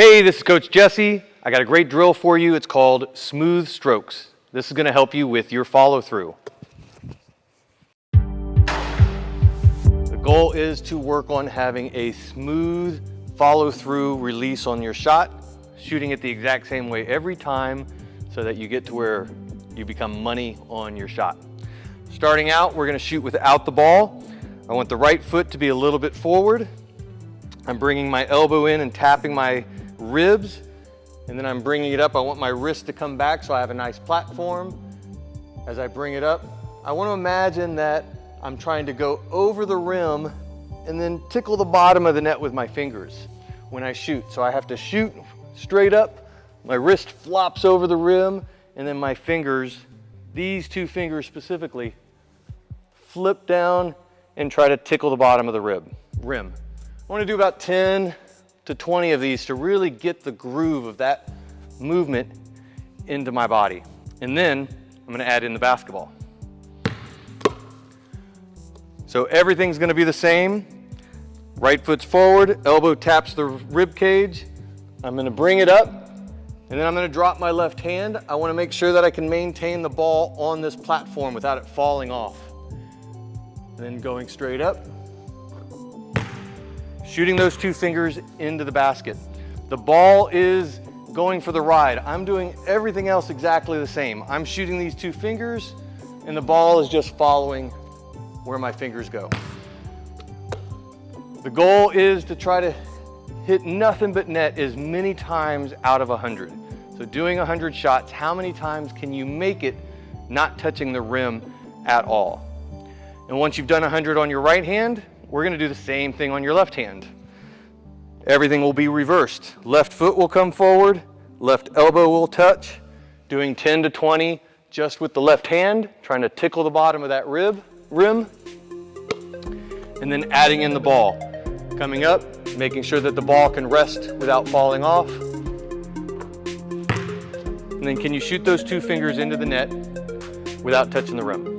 Hey, this is Coach Jesse. I got a great drill for you. It's called Smooth Strokes. This is going to help you with your follow-through. The goal is to work on having a smooth follow-through release on your shot, shooting it the exact same way every time so that you get to where you become money on your shot. Starting out, we're going to shoot without the ball. I want the right foot to be a little bit forward. I'm bringing my elbow in and tapping my ribs, and then I'm bringing it up. I want my wrist to come back so I have a nice platform. As I bring it up, I want to imagine that I'm trying to go over the rim and then tickle the bottom of the net with my fingers when I shoot. So I have to shoot straight up, my wrist flops over the rim, and then my fingers, these two fingers specifically, flip down and try to tickle the bottom of the rim. I want to do about 10 to 20 of these to really get the groove of that movement into my body. And then I'm going to add in the basketball. So everything's going to be the same. Right foot's forward, elbow taps the rib cage. I'm going to bring it up, and then I'm going to drop my left hand. I want to make sure that I can maintain the ball on this platform without it falling off. And then going straight up, shooting those two fingers into the basket. The ball is going for the ride. I'm doing everything else exactly the same. I'm shooting these two fingers, and the ball is just following where my fingers go. The goal is to try to hit nothing but net as many times out of 100. So doing 100 shots, how many times can you make it not touching the rim at all? And once you've done 100 on your right hand, we're going to do the same thing on your left hand. Everything will be reversed. Left foot will come forward, left elbow will touch, doing 10 to 20 just with the left hand, trying to tickle the bottom of that rim, and then adding in the ball. Coming up, making sure that the ball can rest without falling off. And then can you shoot those two fingers into the net without touching the rim?